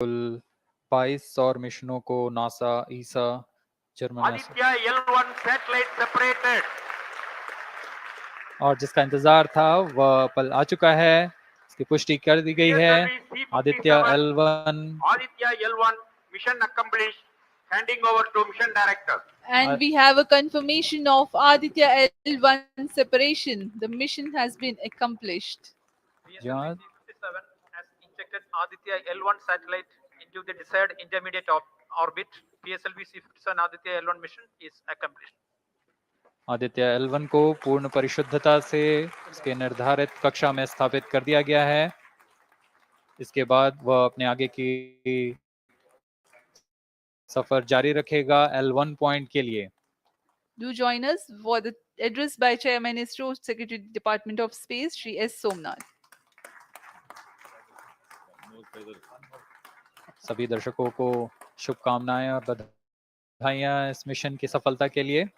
कुल 22 और मिशनों को नासा, ईसा, German Aditya L1 satellite separated. और जिसका इंतजार था वह पल आ चुका है। इसकी पुष्टि कर दी गई है। Aditya L1 Aditya L1 mission accomplished. Handing over to mission director. And we have a confirmation of Aditya L1 separation. The mission has been accomplished. PSLV C-57 has injected Aditya L1 satellite into the desired intermediate orbit. PSLV C-57 Aditya L1 mission is accomplished. Aditya L1 को पूर्ण परिशुद्धता से उसके निर्धारित कक्षा में स्थापित कर दिया गया है। इसके बाद वह अपने आगे की सफर जारी रखेगा L1 पॉइंट के लिए। Do join us for the address by Chairman ISRO Secretary Department of Space, Shri S. Somnath. सभी दर्शकों को शुभकामनाएं और बधाइयां इस मिशन की सफलता के लिए।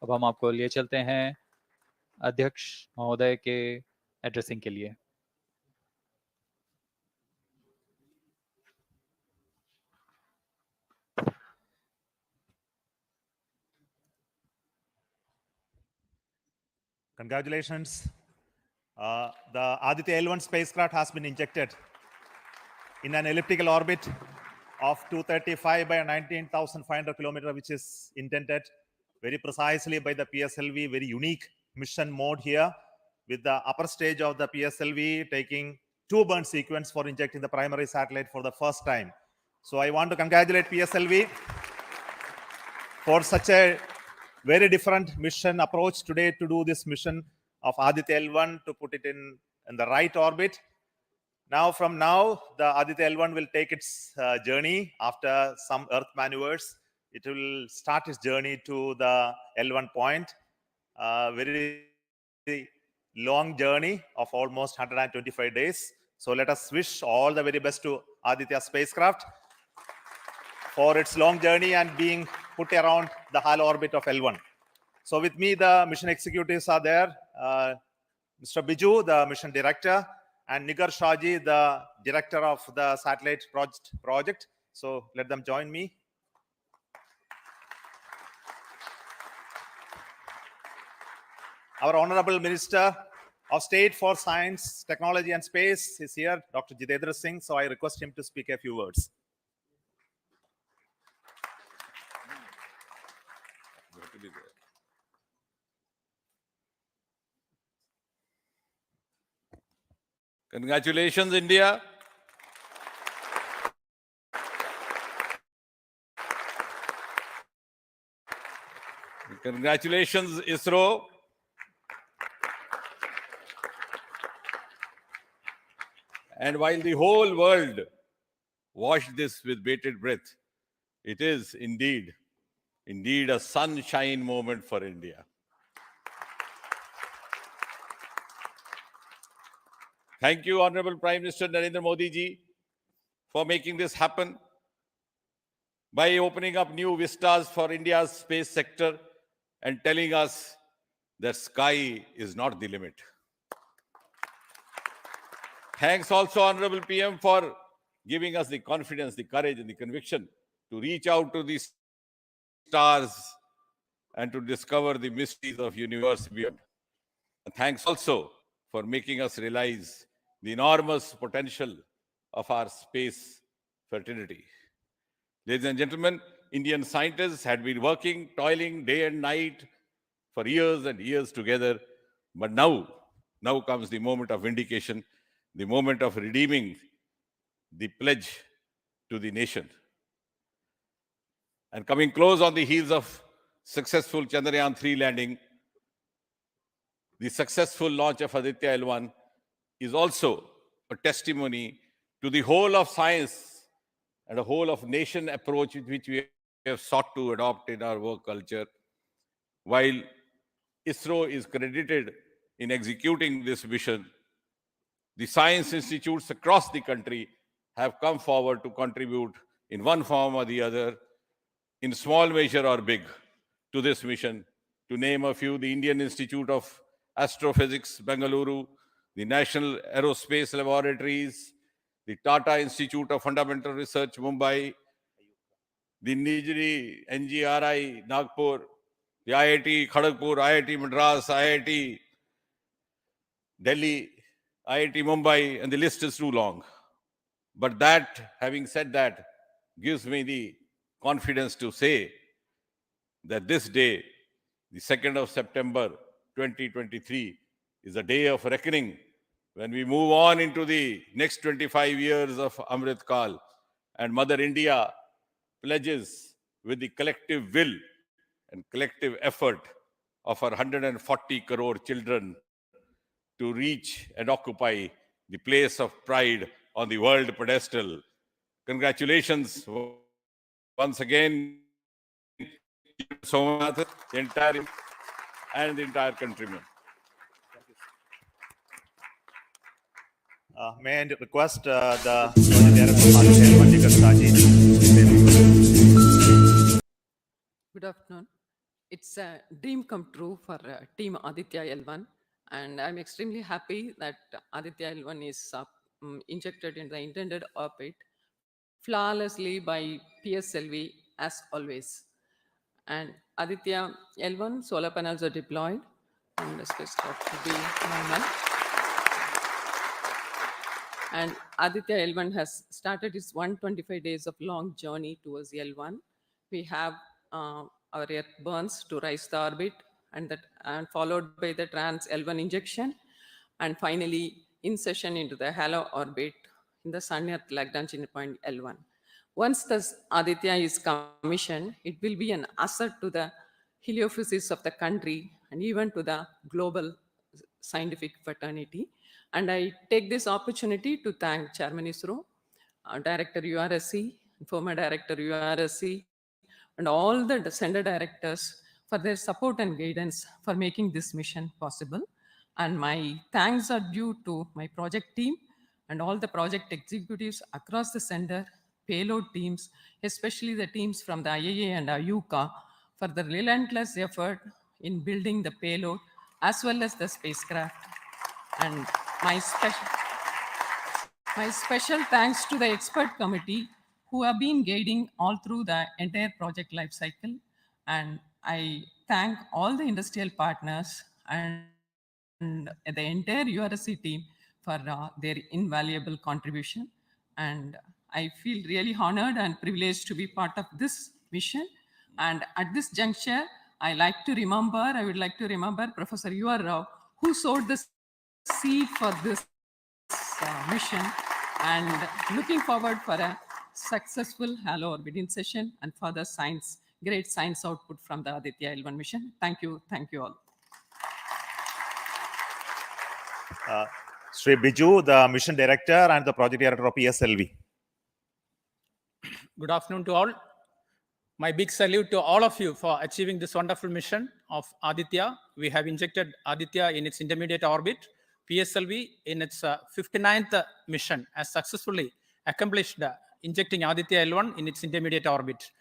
अब हम आपको लिए चलते हैं अध्यक्ष महोदय के एड्रेसिंग के लिए। Congratulations. The Aditya L1 spacecraft has been injected in an elliptical orbit of 235 by 19,500 kilometers, which is intended very precisely by the PSLV, very unique mission mode here, with the upper stage of the PSLV taking 2 burn sequence for injecting the primary satellite for the first time. So I want to congratulate PSLV for such a very different mission approach today to do this mission of Aditya L1 to put it in the right orbit. From now, the Aditya L1 will take its journey after some Earth maneuvers. It will start its journey to the L1 point. Very long journey of almost 125 days. So let us wish all the very best to Aditya spacecraft for its long journey and being put around the halo orbit of L1. So with me, the mission executives are there. Mr. Biju, the mission director, and Nigar Shaji, the director of the satellite project. So let them join me. Our Honorable Minister of State for Science, Technology and Space is here, Dr. Jitendra Singh. So I request him to speak a few words. Congratulations, India. Congratulations, ISRO. And while the whole world watched this with bated breath, it is indeed a sunshine moment for India. Thank you, Honorable Prime Minister Narendra Modi ji, for making this happen by opening up new vistas for India's space sector and telling us that sky is not the limit. Thanks also, Honorable PM, for giving us the confidence, the courage, and the conviction to reach out to the stars and to discover the mysteries of universe beyond. And thanks also for making us realize the enormous potential of our space fraternity. Ladies and gentlemen, Indian scientists had been working, toiling day and night for years and years together. But now comes the moment of vindication, the moment of redeeming the pledge to the nation. And coming close on the heels of successful Chandrayaan-3 landing, the successful launch of Aditya L1 is also a testimony to the whole of science and a whole of nation approach which we have sought to adopt in our work culture. While ISRO is credited in executing this mission, the science institutes across the country have come forward to contribute in one form or the other, in small measure or big, to this mission. To name a few, the Indian Institute of Astrophysics, Bengaluru, the National Aerospace Laboratories, the Tata Institute of Fundamental Research, Mumbai, the Nijri NGRI, Nagpur, the IIT Kharagpur, IIT Madras, IIT Delhi, IIT Mumbai, and the list is too long. But that, having said that, gives me the confidence to say that this day, the 2nd of September 2023, is a day of reckoning when we move on into the next 25 years of Amrit Kal, and Mother India pledges with the collective will and collective effort of our 140 crore children to reach and occupy the place of pride on the world pedestal. Congratulations once again, Somath, the entire and the entire countrymen. May I request the Project Director Aditya L1 Jigar Saji. Good afternoon. It's a dream come true for Team Aditya L1, and I'm extremely happy that Aditya L1 is injected in the intended orbit flawlessly by PSLV as always. And Aditya L1 solar panels are deployed, and the spacecraft will be normal. And Aditya L1 has started its 125 days of long journey towards L1. We have our Earth burns to rise the orbit, and followed by the trans L1 injection, and finally insertion into the halo orbit in the Sun-Earth Lagrange point L1. Once the Aditya is commissioned, it will be an asset to the heliophysics of the country and even to the global scientific fraternity. And I take this opportunity to thank Chairman ISRO, Director URSC, former Director URSC, and all the sender directors for their support and guidance for making this mission possible. And my thanks are due to my project team and all the project executives across the center, payload teams, especially the teams from the IAA and IUCA, for the relentless effort in building the payload as well as the spacecraft. And my special thanks to the expert committee who have been guiding all through the entire project life cycle. And I thank all the industrial partners and the entire URSC team for their invaluable contribution. And I feel really honored and privileged to be part of this mission. And at this juncture, I would like to remember Professor U.R. Rao, who sowed the seed for this mission, and looking forward for a successful halo orbit insertion and further great science output from the Aditya L1 mission. Thank you all. Sri Biju, the Mission Director and the Project Director of PSLV. Good afternoon to all. My big salute to all of you for achieving this wonderful mission of Aditya. We have injected Aditya in its intermediate orbit. PSLV in its 59th mission has successfully accomplished injecting Aditya L1 in its intermediate orbit.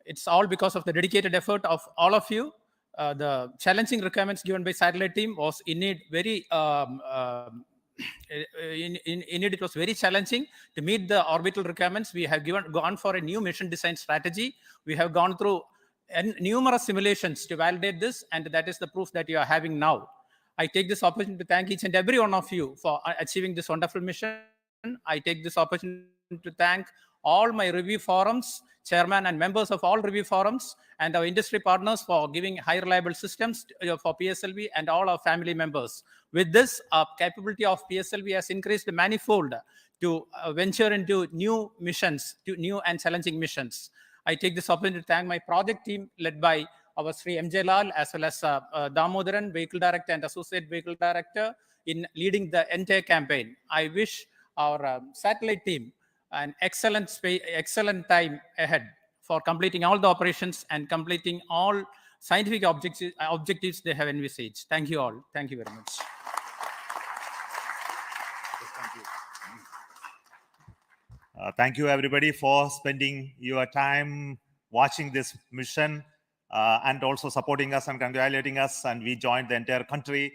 It's all because of the dedicated effort of all of you. The challenging requirements given by satellite team was indeed very it was very challenging to meet the orbital requirements. We have gone for a new mission design strategy. We have gone through numerous simulations to validate this, and that is the proof that you are having now. I take this opportunity to thank each and every one of you for achieving this wonderful mission. I take this opportunity to thank all my review forums, chairman and members of all review forums, and our industry partners for giving high reliable systems for PSLV, and all our family members. With this, our capability of PSLV has increased manifold to venture into new missions, to new and challenging missions. I take this opportunity to thank my project team led by our Sri MJ Lal, as well as Damodaran, Vehicle Director and Associate Vehicle Director, in leading the entire campaign. I wish our satellite team an excellent time ahead for completing all the operations and completing all scientific objectives they have envisaged. Thank you all. Thank you very much. Thank you everybody for spending your time watching this mission and also supporting us and congratulating us. And we joined the entire country.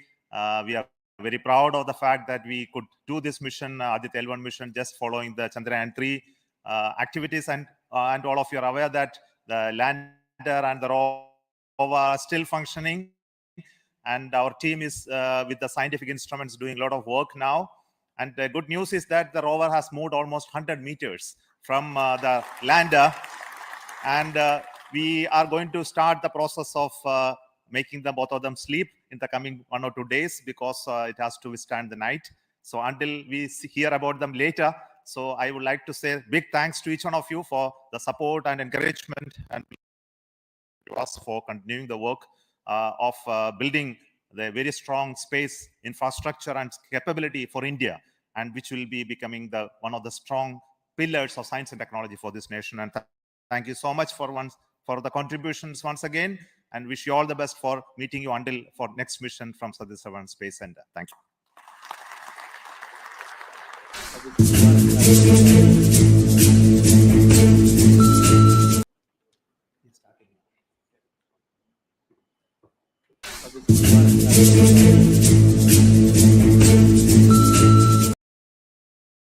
We are very proud of the fact that we could do this mission, Aditya L1 mission, just following the Chandrayaan 3 activities. And all of you are aware that the lander and the rover are still functioning. And our team is with the scientific instruments doing a lot of work now. And the good news is that the rover has moved almost 100 meters from the lander. And we are going to start the process of making both of them sleep in the coming 1 or 2 days, because it has to withstand the night. So until we hear about them later, so I would like to say big thanks to each one of you for the support and encouragement, and to us for continuing the work of building the very strong space infrastructure and capability for India, and which will be becoming one of the strong pillars of science and technology for this nation. And thank you so much for the contributions once again, and wish you all the best for meeting you for next mission from Satish Dhawan Space Center. Thank you.